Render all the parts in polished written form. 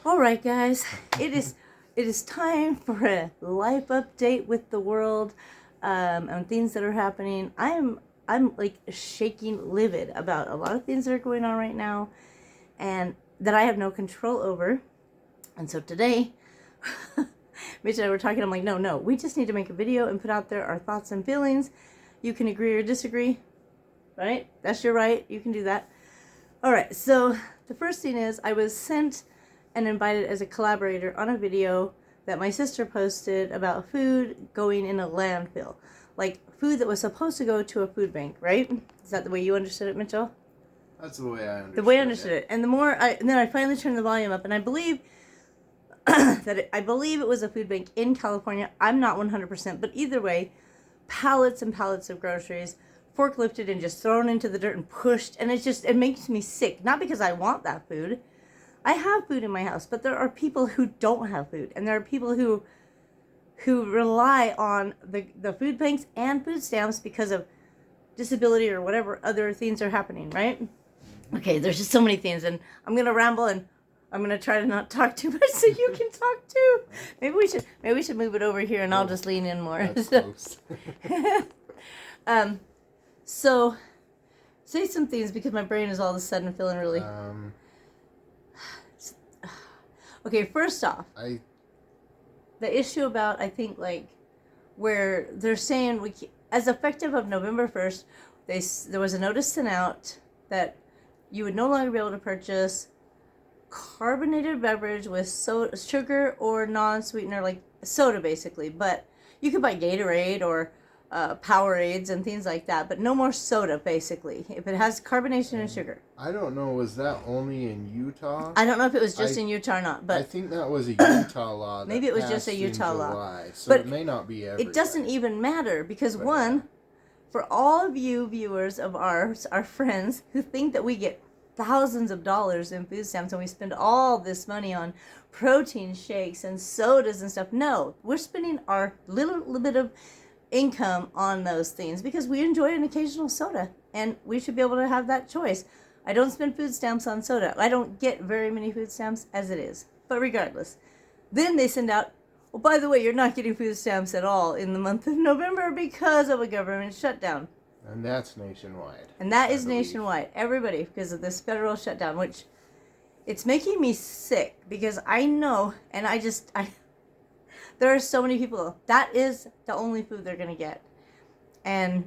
All right, guys, it is time for a life update with the world on things that are happening. I'm like shaking livid about a lot of things that are going on right now, and that I have no control over. And so today, Mitch and I were talking. I'm like, no, we just need to make a video and put out there our thoughts and feelings. You can agree or disagree, right? That's your right. You can do that. All right. So the first thing is I was sent and invited as a collaborator on a video that my sister posted about food going in a landfill. Like food that was supposed to go to a food bank, right? Is that the way you understood it, Mitchell? That's the way I understood it. The way I understood it. And then I finally turned the volume up, and I believe I believe it was a food bank in California. I'm not 100%, but either way, pallets and pallets of groceries forklifted and just thrown into the dirt and pushed, and it makes me sick. Not because I want that food. I have food in my house, but there are people who don't have food, and there are people who rely on the food banks and food stamps because of disability or whatever other things are happening, right? Okay, there's just so many things, and I'm gonna ramble, and I'm gonna try to not talk too much so you can talk too. Maybe we should move it over here, and I'll just lean in more. That's close. So say some things because my brain is all of a sudden feeling really. Okay, first off, the issue about, I think, like, where they're saying as effective of November 1st, there was a notice sent out that you would no longer be able to purchase carbonated beverage with sugar or non-sweetener, like soda basically, but you could buy Gatorade or Powerades and things like that, but no more soda basically if it has carbonation and sugar. I don't know, was that only in Utah? I don't know if it was just in Utah or not, but I think that was a Utah law. Maybe it was just a Utah law. So but it may not be everywhere. It doesn't even matter because for all of you viewers of ours, our friends who think that we get thousands of dollars in food stamps and we spend all this money on protein shakes and sodas and stuff. No, we're spending our little bit of income on those things because we enjoy an occasional soda, and we should be able to have that choice. I don't spend food stamps on soda. I don't get very many food stamps as it is, but regardless, then they send out, well, by the way, you're not getting food stamps at all in the month of November because of a government shutdown. And that's nationwide. And that is nationwide. Everybody, because of this federal shutdown, which it's making me sick because I know, and there are so many people. That is the only food they're going to get. And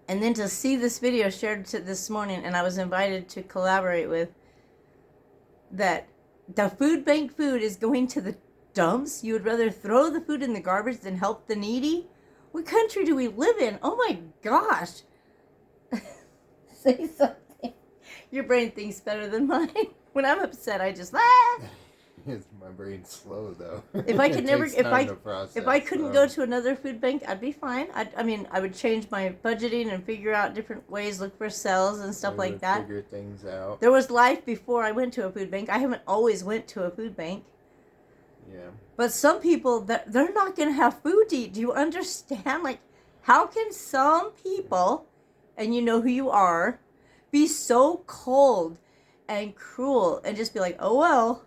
then to see this video shared this morning, and I was invited to collaborate with, that the food bank food is going to the dumps. You would rather throw the food in the garbage than help the needy? What country do we live in? Oh my gosh. Say something. Your brain thinks better than mine. When I'm upset, I just laugh. My brain's slow though. If I could if I couldn't go to another food bank, I'd be fine. I would change my budgeting and figure out different ways, look for sales and stuff like that. Figure things out. There was life before I went to a food bank. I haven't always went to a food bank. Yeah. But some people, they're not going to have food to eat. Do you understand? Like, how can some people, and you know who you are, be so cold and cruel and just be like, oh well.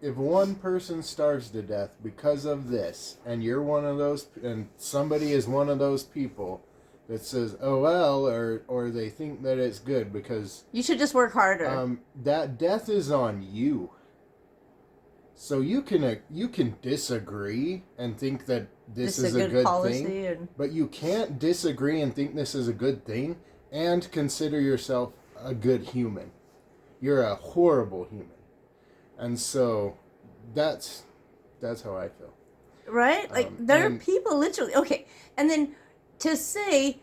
If one person starves to death because of this, and you're one of those, and somebody is one of those people that says, oh well, or they think that it's good because you should just work harder. That death is on you. So you can disagree and think that this is a good thing, but you can't disagree and think this is a good thing and consider yourself a good human. You're a horrible human. And so that's how I feel. Right? Like there are people literally, okay. And then to say,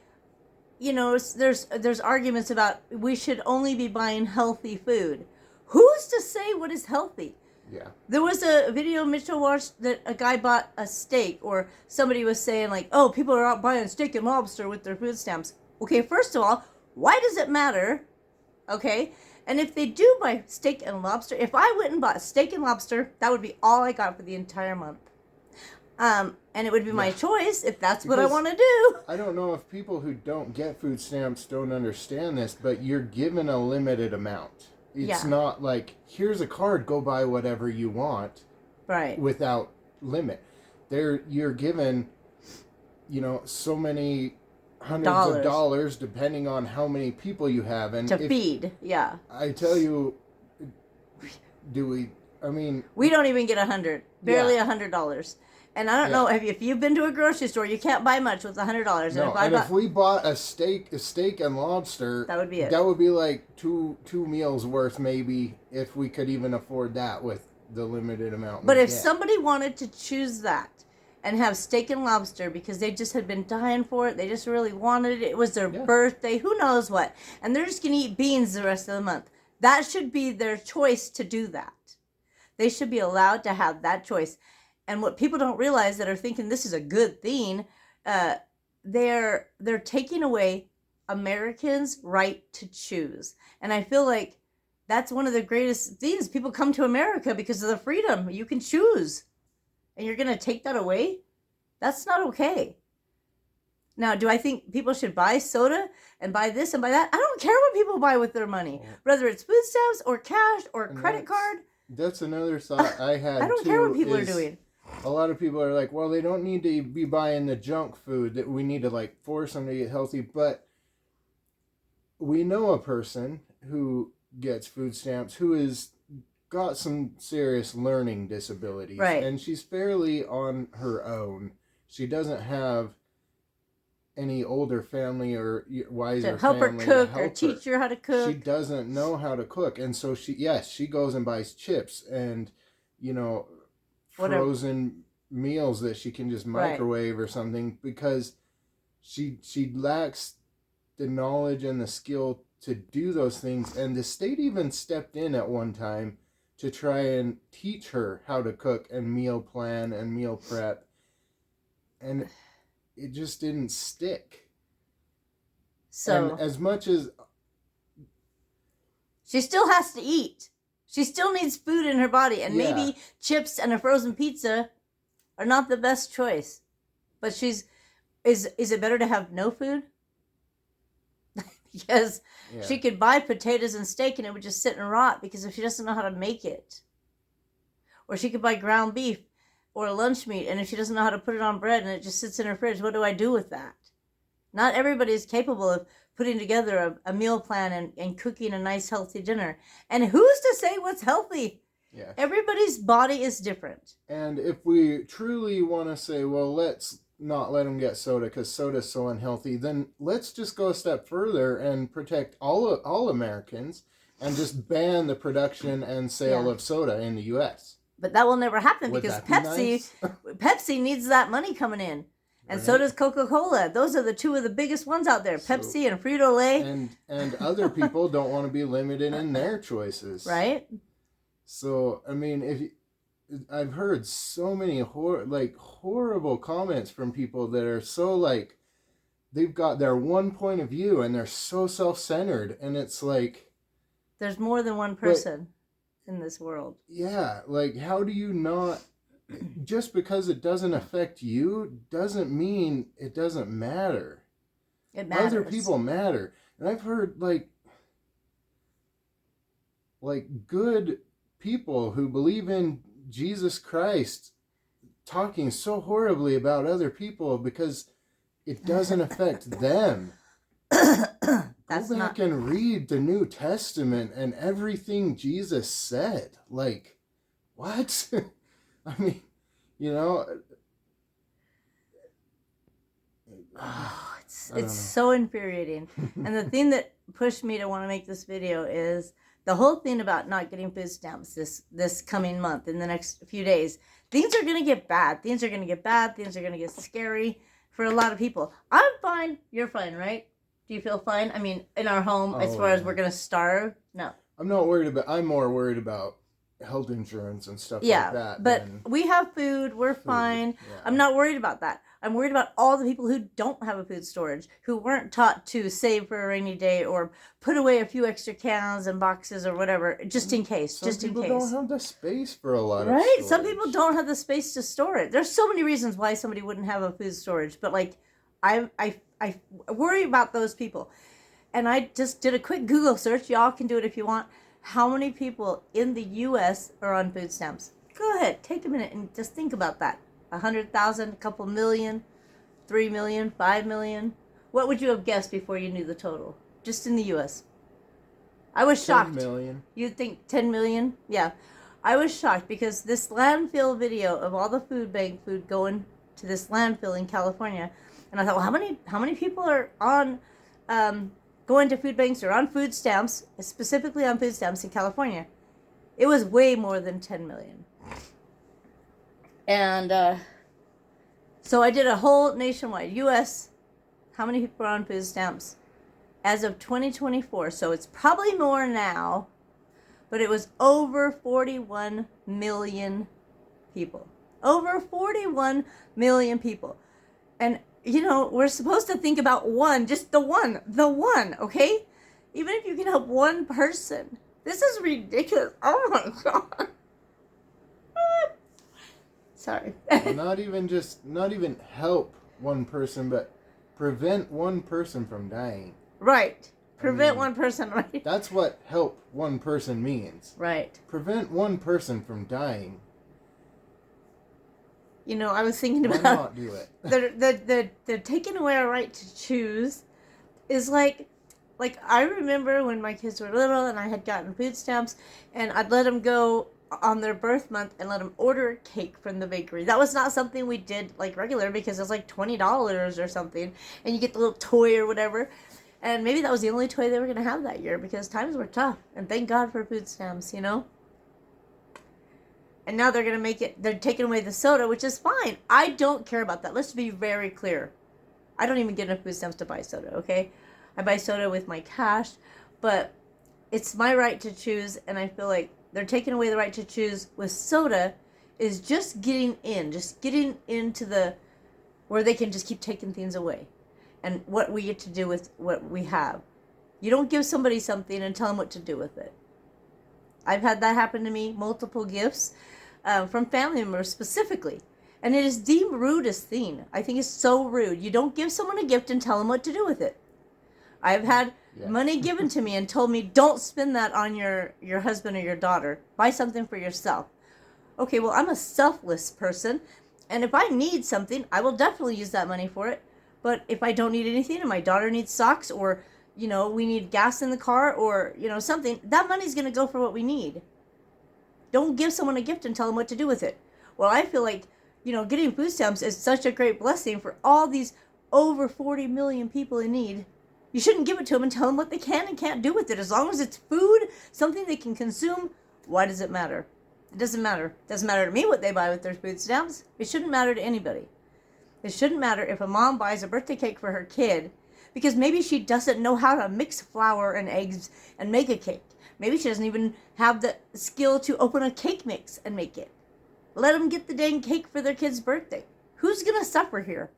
you know, there's arguments about we should only be buying healthy food. Who's to say what is healthy? Yeah. There was a video Mitchell watched that a guy bought a steak, or somebody was saying like, oh, people are out buying steak and lobster with their food stamps. Okay, first of all, why does it matter? Okay? And if they do buy steak and lobster, if I went and bought steak and lobster, that would be all I got for the entire month. And it would be my choice if that's what I want to do. I don't know if people who don't get food stamps don't understand this, but you're given a limited amount. It's not like, here's a card, go buy whatever you want. Right. Without limit. You're given, so many hundreds of dollars depending on how many people you have. And to feed, I tell you, we don't even get barely $100. And I don't know, if you've been to a grocery store, you can't buy much with $100. No, if we bought a steak and lobster, that would be it. That would be like two meals worth, maybe, if we could even afford that with the limited amount. But if somebody wanted to choose that and have steak and lobster because they just had been dying for it, they just really wanted it, it was their birthday, who knows what, and they're just going to eat beans the rest of the month, that should be their choice to do that. They should be allowed to have that choice. And what people don't realize that are thinking this is a good thing, they're taking away Americans' right to choose. And I feel like that's one of the greatest things. People come to America because of the freedom. You can choose. And you're going to take that away? That's not okay. Now, do I think people should buy soda and buy this and buy that? I don't care what people buy with their money. Whether it's food stamps or cash or credit card. That's another thought I had, I don't care what people are doing. A lot of people are like, well, they don't need to be buying the junk food that we need to force them to get healthy. But we know a person who gets food stamps who has got some serious learning disabilities. Right. And she's fairly on her own. She doesn't have any older family or wiser to help family her cook or teach her how to cook. She doesn't know how to cook. And so she goes and buys chips and, frozen meals that she can just microwave or something, because she lacks the knowledge and the skill to do those things. And the state even stepped in at one time to try and teach her how to cook and meal plan and meal prep. And it just didn't stick. So, and as much as she still has to eat, she still needs food in her body, and maybe chips and a frozen pizza are not the best choice. But is it better to have no food? Because she could buy potatoes and steak and it would just sit and rot because if she doesn't know how to make it. Or she could buy ground beef or lunch meat, and if she doesn't know how to put it on bread and it just sits in her fridge, what do I do with that? Not everybody is capable of putting together a meal plan and cooking a nice healthy dinner. And who's to say what's healthy? Yeah. Everybody's body is different. And if we truly want to say, well, let's not let them get soda because soda's so unhealthy, then let's just go a step further and protect all Americans and just ban the production and sale of soda in the U.S. But that will never happen because Pepsi needs that money coming in. And so does Coca-Cola. Those are the two of the biggest ones out there, Pepsi and Frito-Lay. And other people don't want to be limited in their choices. Right? So, I've heard so many horrible comments from people that are so they've got their one point of view and they're so self-centered, and it's like there's more than one person in this world. Yeah, how do you not, just because it doesn't affect you doesn't mean it doesn't matter. It matters. Other people matter. And I've heard good people who believe in Jesus Christ talking so horribly about other people because it doesn't affect them. Go back and read the New Testament and everything Jesus said. What? It's so infuriating. And the thing that pushed me to want to make this video is the whole thing about not getting food stamps this coming month, in the next few days. Things are going to get bad. Things are going to get bad. Things are going to get scary for a lot of people. I'm fine. You're fine, right? Do you feel fine? In our home, as far as we're going to starve? No. I'm not worried about, I'm more worried about health insurance and stuff like that. But we have food. We're fine. Yeah. I'm not worried about that. I'm worried about all the people who don't have a food storage, who weren't taught to save for a rainy day or put away a few extra cans and boxes or whatever, just in case. Some people don't have the space for a lot of storage. Right? Some people don't have the space to store it. There's so many reasons why somebody wouldn't have a food storage, but I worry about those people. And I just did a quick Google search. Y'all can do it if you want. how many people in the U.S. are on food stamps? Go ahead, take a minute and just think about that. 100,000, a couple million, 3 million, 5 million. What would you have guessed before you knew the total? Just in the U.S. I was shocked. 10 million. You'd think 10 million? Yeah. I was shocked because this landfill video of all the FoodBank food going to this landfill in California, and I thought, well, how many people are on going to food banks or on food stamps, specifically on food stamps in California? It was way more than 10 million. And so I did a whole nationwide U.S. How many people are on food stamps as of 2024? So it's probably more now, but it was over 41 million people. Over 41 million people. And, you know, we're supposed to think about one, just the one, okay? Even if you can help one person. This is ridiculous. Oh my God. Sorry. not even help one person, but prevent one person from dying. Right. Prevent one person, right? That's what help one person means. Right. Prevent one person from dying. You know, I was thinking Why about... not do it? the taking away our right to choose is like I remember when my kids were little and I had gotten food stamps and I'd let them go on their birth month and let them order a cake from the bakery. That was not something we did like regular because it was like $20 or something, and you get the little toy or whatever. And maybe that was the only toy they were going to have that year because times were tough. And thank God for food stamps, you know? And now they're going to make it, they're taking away the soda, which is fine. I don't care about that. Let's be very clear. I don't even get enough food stamps to buy soda, okay? I buy soda with my cash, but it's my right to choose, and I feel like they're taking away the right to choose with soda is just getting into the, where they can just keep taking things away. And what we get to do with what we have. You don't give somebody something and tell them what to do with it. I've had that happen to me, multiple gifts from family members specifically. And it is the rudest thing. I think it's so rude. You don't give someone a gift and tell them what to do with it. I've had money given to me and told me, don't spend that on your husband or your daughter. Buy something for yourself. Okay, well, I'm a selfless person. And if I need something, I will definitely use that money for it. But if I don't need anything and my daughter needs socks or, you know, we need gas in the car or, you know, something, that money's going to go for what we need. Don't give someone a gift and tell them what to do with it. Well, I feel like, you know, getting food stamps is such a great blessing for all these over 40 million people in need. You shouldn't give it to them and tell them what they can and can't do with it. As long as it's food, something they can consume, why does it matter? It doesn't matter. It doesn't matter to me what they buy with their food stamps. It shouldn't matter to anybody. It shouldn't matter if a mom buys a birthday cake for her kid because maybe she doesn't know how to mix flour and eggs and make a cake. Maybe she doesn't even have the skill to open a cake mix and make it. Let them get the dang cake for their kid's birthday. Who's going to suffer here?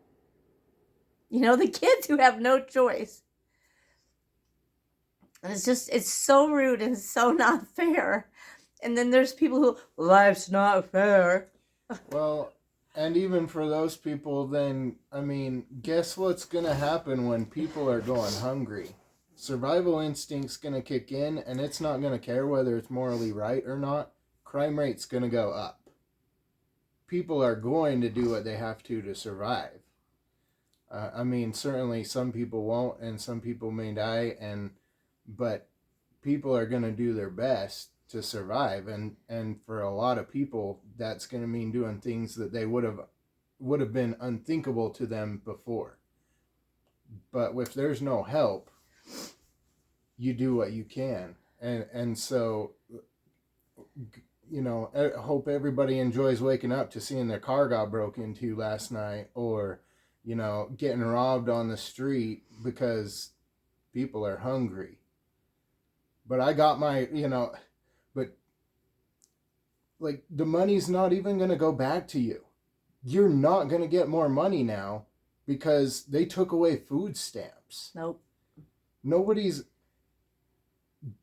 You know, the kids who have no choice. And it's so rude and so not fair. And then there's people who, life's not fair. Well, and even for those people, then, I mean, guess what's going to happen when people are going hungry? Survival instinct's going to kick in, and it's not going to care whether it's morally right or not. Crime rate's going to go up. People are going to do what they have to survive. I mean, certainly some people won't, and some people may die, but people are going to do their best to survive, and for a lot of people that's going to mean doing things that they would have been unthinkable to them before. But if there's no help, you do what you can, and so, you know, I hope everybody enjoys waking up to seeing their car got broke into last night, or, you know, getting robbed on the street because people are hungry. But I got my, you know, but, like, the money's not even going to go back to you. You're not going to get more money now because they took away food stamps. Nope. Nobody's...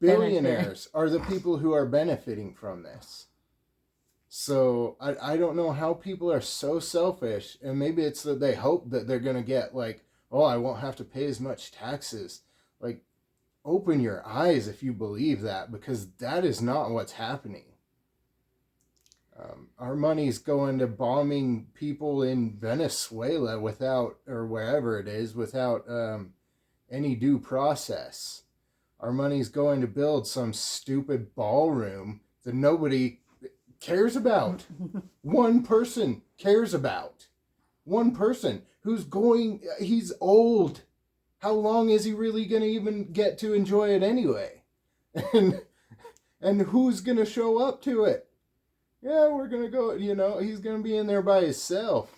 Billionaires are the people who are benefiting from this. So, I don't know how people are so selfish, and maybe it's that they hope that they're going to get, like, oh, I won't have to pay as much taxes. Like, open your eyes if you believe that, because that is not what's happening. Our money's going to bombing people in Venezuela without, or wherever it is, without any due process. Our money's going to build some stupid ballroom that nobody cares about. One person cares about. One person he's old. How long is he really going to even get to enjoy it anyway? And who's going to show up to it? Yeah, we're going to go, he's going to be in there by himself.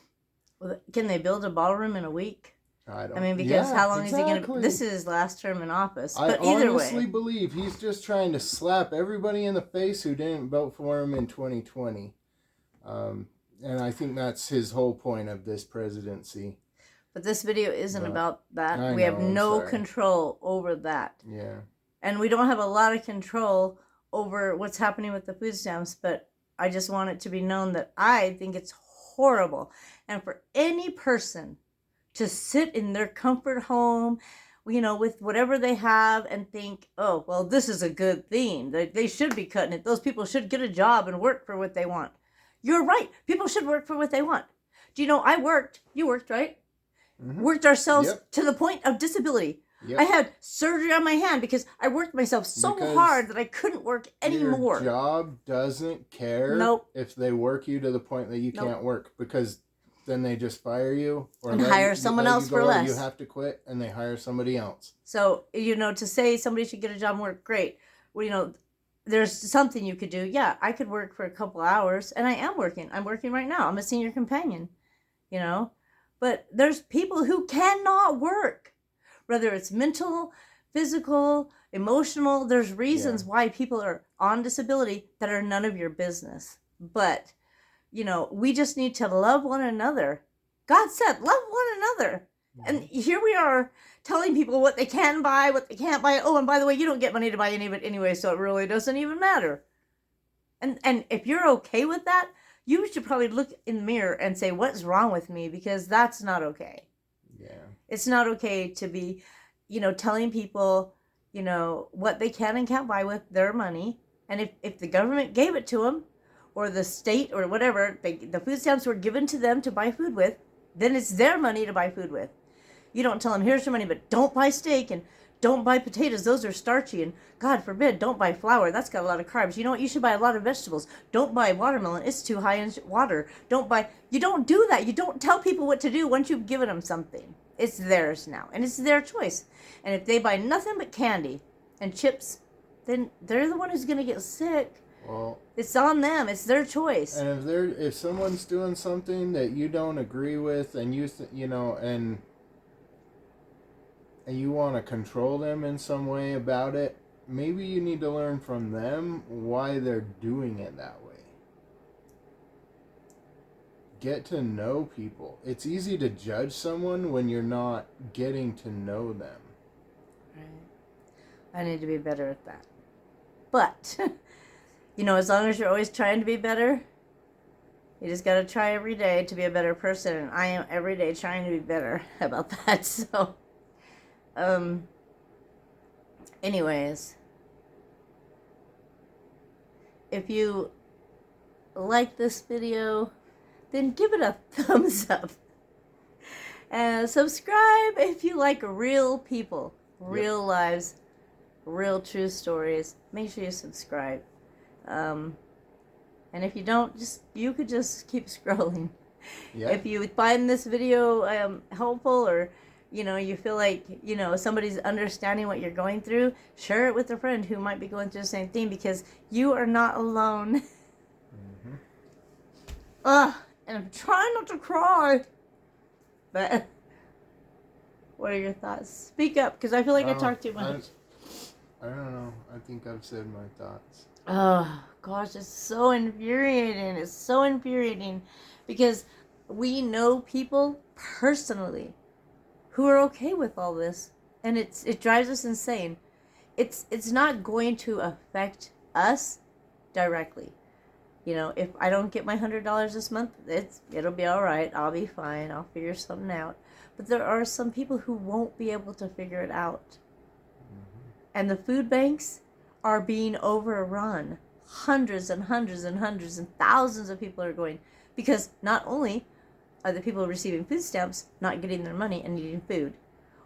Well, can they build a ballroom in a week? I mean, because how long is he going to... This is his last term in office. But either way... I honestly believe he's just trying to slap everybody in the face who didn't vote for him in 2020. And I think that's his whole point of this presidency. But this video isn't about that. We have no control over that. Yeah. And we don't have a lot of control over what's happening with the food stamps, but I just want it to be known that I think it's horrible. And for any person to sit in their comfort home, with whatever they have and think, oh, well, this is a good thing. They should be cutting it. Those people should get a job and work for what they want. You're right. People should work for what they want. Do you know, I worked. You worked, right? Mm-hmm. Worked ourselves to the point of disability. Yep. I had surgery on my hand because I worked myself so hard that I couldn't work anymore. Your job doesn't care if they work you to the point that you can't work, because then they just fire you and hire someone else for less. You have to quit and they hire somebody else. So, to say somebody should get a job and work, great. Well, there's something you could do. Yeah, I could work for a couple hours, and I am working. I'm working right now. I'm a senior companion, But there's people who cannot work. Whether it's mental, physical, emotional, there's reasons why people are on disability that are none of your business. But, we just need to love one another. God said, love one another. And here we are telling people what they can buy, what they can't buy. Oh, and by the way, you don't get money to buy any of it anyway, so it really doesn't even matter. And if you're okay with that, you should probably look in the mirror and say, what's wrong with me? Because that's not okay. Yeah. It's not okay to be, telling people, what they can and can't buy with their money. And if the government gave it to them, or the state or whatever, the food stamps were given to them to buy food with, then it's their money to buy food with. You don't tell them, here's your money, but don't buy steak and don't buy potatoes. Those are starchy. And God forbid, don't buy flour. That's got a lot of carbs. You know what? You should buy a lot of vegetables. Don't buy watermelon. It's too high in water. You don't do that. You don't tell people what to do once you've given them something. It's theirs now. And it's their choice. And if they buy nothing but candy and chips, then they're the one who's going to get sick. Well, it's on them. It's their choice. And if someone's doing something that you don't agree with, and and you want to control them in some way about it, maybe you need to learn from them why they're doing it that way. Get to know people. It's easy to judge someone when you're not getting to know them. Right. I need to be better at that. But, as long as you're always trying to be better, you just got to try every day to be a better person. And I am every day trying to be better about that. So, anyways, if you like this video, then give it a thumbs up. And subscribe if you like real people, real lives, real true stories. Make sure you subscribe. And if you don't, you could just keep scrolling. Yeah. If you find this video helpful, or you feel like somebody's understanding what you're going through, share it with a friend who might be going through the same thing, because you are not alone. And I'm trying not to cry, but what are your thoughts? Speak up, because I feel like I talk too much. I don't know. I think I've said my thoughts. Oh gosh, it's so infuriating. It's so infuriating, because we know people personally who are okay with all this, and it drives us insane. It's not going to affect us directly. If I don't get my $100 this month, it'll be all right. I'll be fine. I'll figure something out. But there are some people who won't be able to figure it out. And the food banks are being overrun. Hundreds and hundreds and hundreds and thousands of people are going, because not only are the people receiving food stamps not getting their money and needing food,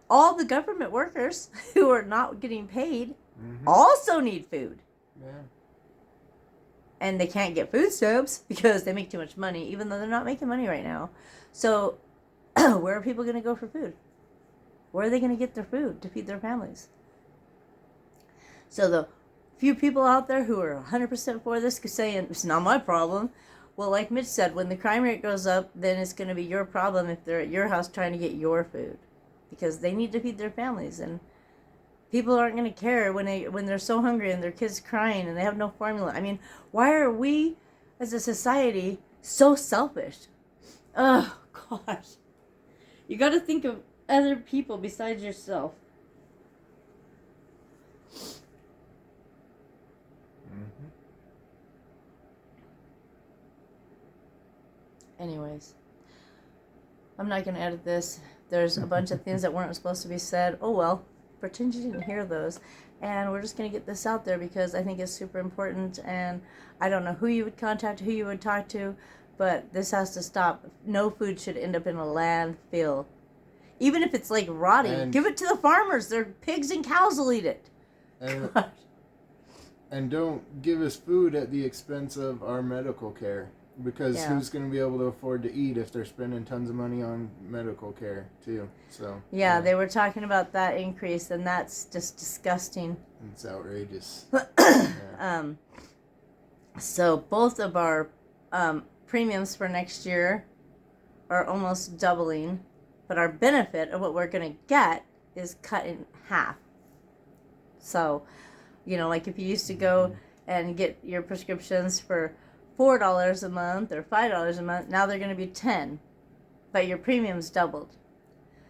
all the government workers who are not getting paid also need food. Yeah. And they can't get food stamps because they make too much money, even though they're not making money right now. So where are people going to go for food? Where are they going to get their food to feed their families? So the few people out there who are 100% for this saying, it's not my problem. Well, like Mitch said, when the crime rate goes up, then it's going to be your problem if they're at your house trying to get your food. Because they need to feed their families. And people aren't going to care when they're so hungry and their kids crying and they have no formula. I mean, why are we as a society so selfish? Oh, gosh. You got to think of other people besides yourself. Anyways, I'm not going to edit this. There's a bunch of things that weren't supposed to be said. Oh, well. Pretend you didn't hear those. And we're just going to get this out there because I think it's super important. And I don't know who you would contact, who you would talk to, but this has to stop. No food should end up in a landfill. Even if it's like rotting, give it to the farmers. Their pigs and cows will eat it. And don't give us food at the expense of our medical care. Because who's going to be able to afford to eat if they're spending tons of money on medical care too? So yeah, they were talking about that increase, and that's just disgusting. It's outrageous. So both of our premiums for next year are almost doubling, but our benefit of what we're going to get is cut in half. So, like if you used to go and get your prescriptions for $4 a month or $5 a month, now they're going to be $10, but your premium's doubled.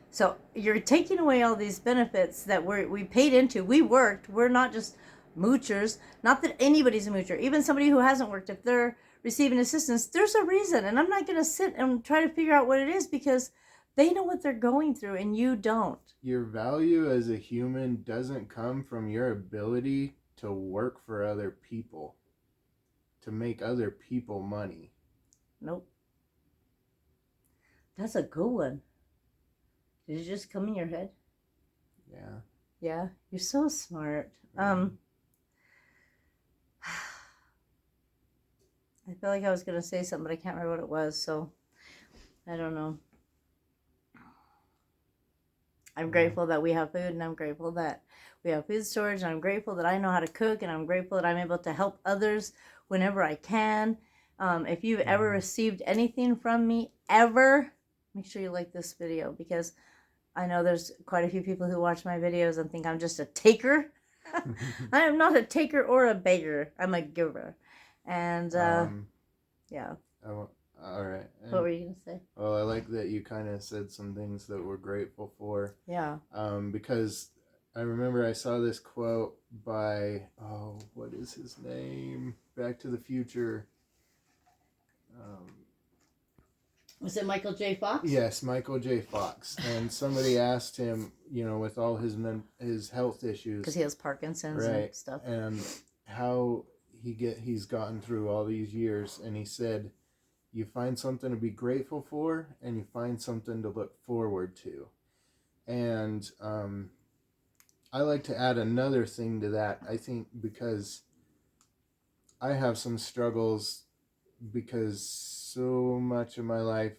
So you're taking away all these benefits that we paid into. We worked. We're not just moochers. Not that anybody's a moocher. Even somebody who hasn't worked, if they're receiving assistance, there's a reason. And I'm not going to sit and try to figure out what it is because they know what they're going through and you don't. Your value as a human doesn't come from your ability to work for other people, to make other people money. Nope. That's a good one. Did it just come in your head? Yeah. Yeah, you're so smart. I feel like I was going to say something, but I can't remember what it was, so I don't know. I'm grateful that we have food, and I'm grateful that we have food storage, and I'm grateful that I know how to cook, and I'm grateful that I'm able to help others whenever I can. If you've ever received anything from me, ever, make sure you like this video, because I know there's quite a few people who watch my videos and think I'm just a taker. I am not a taker or a beggar. I'm a giver. And, yeah. Oh, all right. And, what were you going to say? Well, I like that you kind of said some things that we're grateful for. Yeah. Because I remember I saw this quote by, what is his name? Back to the Future. Was it Michael J. Fox? Yes, Michael J. Fox. And somebody asked him, with all his health issues, because he has Parkinson's and stuff, and how he's gotten through all these years, and he said, you find something to be grateful for, and you find something to look forward to. And I like to add another thing to that. I think because I have some struggles, because so much of my life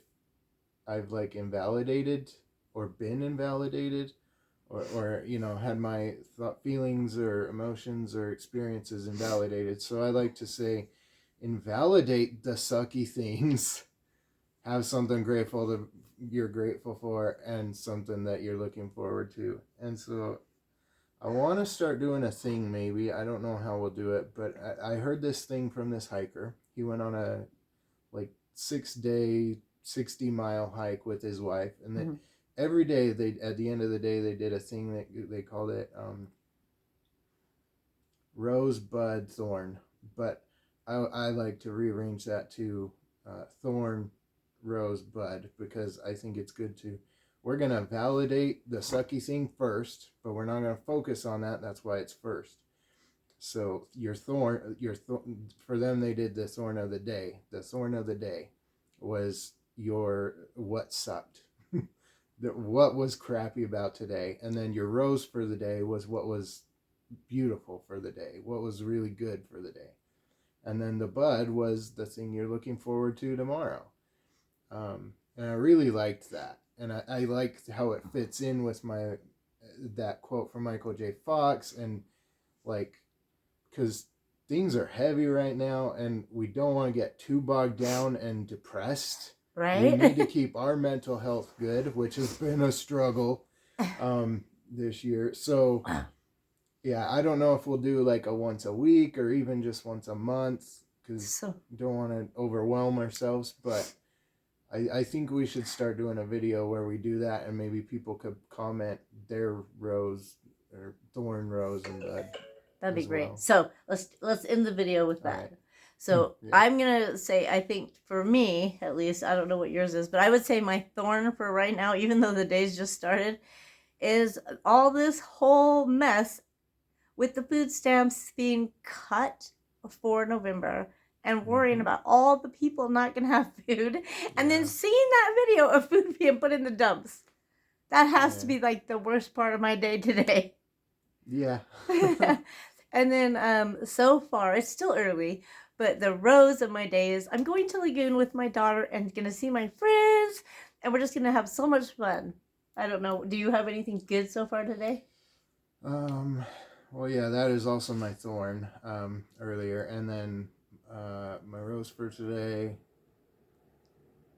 I've invalidated or been invalidated or had my feelings or emotions or experiences invalidated. So I like to say, invalidate the sucky things. Have something you're grateful for and something that you're looking forward to. And so I want to start doing a thing, maybe. I don't know how we'll do it, but I heard this thing from this hiker. He went on a 6-day, 60-mile hike with his wife, and then every day at the end of the day, they did a thing that they called it rosebud thorn, but I like to rearrange that to thorn rosebud, because I think it's good to we're going to validate the sucky thing first, but we're not going to focus on that. That's why it's first. So for them, they did the thorn of the day. The thorn of the day was what sucked. What was crappy about today. And then your rose for the day was what was beautiful for the day, what was really good for the day. And then the bud was the thing you're looking forward to tomorrow. And I really liked that. And I liked how it fits in with that quote from Michael J. Fox. And like, because things are heavy right now and we don't want to get too bogged down and depressed. Right. We need to keep our mental health good, which has been a struggle this year. So, yeah, I don't know if we'll do like a once a week or even just once a month because don't want to overwhelm ourselves. But I think we should start doing a video where we do that and maybe people could comment their rose or thorn, rose, and bud. That'd be great. Well. So let's end the video with that. Right. So I'm going to say, I think for me, at least, I don't know what yours is, but I would say my thorn for right now, even though the day's just started, is all this whole mess with the food stamps being cut for November and worrying about all the people not going to have food and then seeing that video of food being put in the dumps. That has to be like the worst part of my day today. Yeah. And then so far, it's still early, but the rose of my day is I'm going to Lagoon with my daughter and going to see my friends, and we're just going to have so much fun. I don't know. Do you have anything good so far today? Well, yeah, that is also my thorn earlier. And then my rose for today,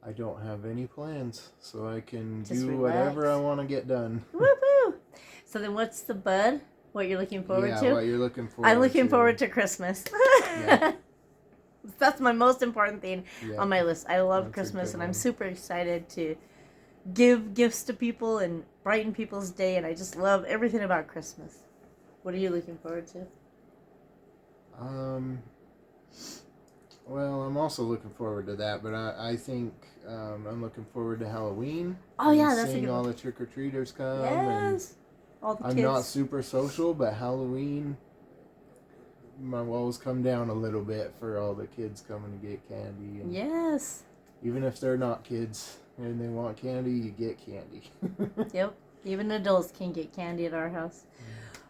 I don't have any plans, so I can just do whatever I want to get done. Woo-hoo! So then what's the bud? What you're looking forward to? Yeah, what you're looking forward to. I'm looking forward to Christmas. Yeah. That's my most important thing on my list. I love Christmas, and I'm super excited to give gifts to people and brighten people's day, and I just love everything about Christmas. What are you looking forward to? Well, I'm also looking forward to that, but I think I'm looking forward to Halloween. Oh, yeah, that's seeing all the trick-or-treaters come. Yes. All the kids. I'm not super social, but Halloween, my walls come down a little bit for all the kids coming to get candy. And yes. Even if they're not kids and they want candy, you get candy. Yep. Even adults can get candy at our house.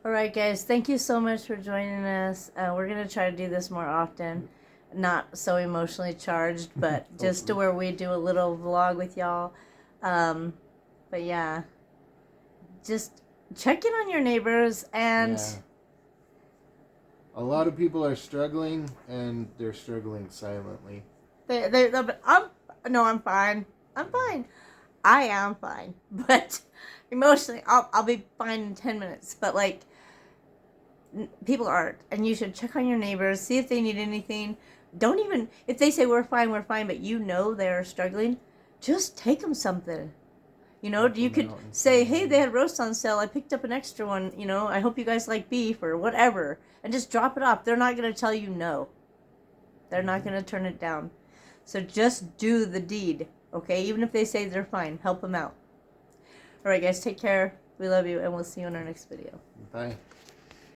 All right, guys. Thank you so much for joining us. We're going to try to do this more often. Not so emotionally charged, but just to where we do a little vlog with y'all. But yeah, just check in on your neighbors and... Yeah. A lot of people are struggling, and they're struggling silently. I'm fine. I'm fine. I am fine. But emotionally, I'll be fine in 10 minutes. But, like, people aren't. And you should check on your neighbors, see if they need anything. Don't even, if they say we're fine, but you know they're struggling, just take them something. You know, you could say, hey, they had roast on sale. I picked up an extra one. You know, I hope you guys like beef or whatever. And just drop it off. They're not going to tell you no. They're not going to turn it down. So just do the deed, okay? Even if they say they're fine, help them out. All right, guys, take care. We love you, and we'll see you in our next video. Bye.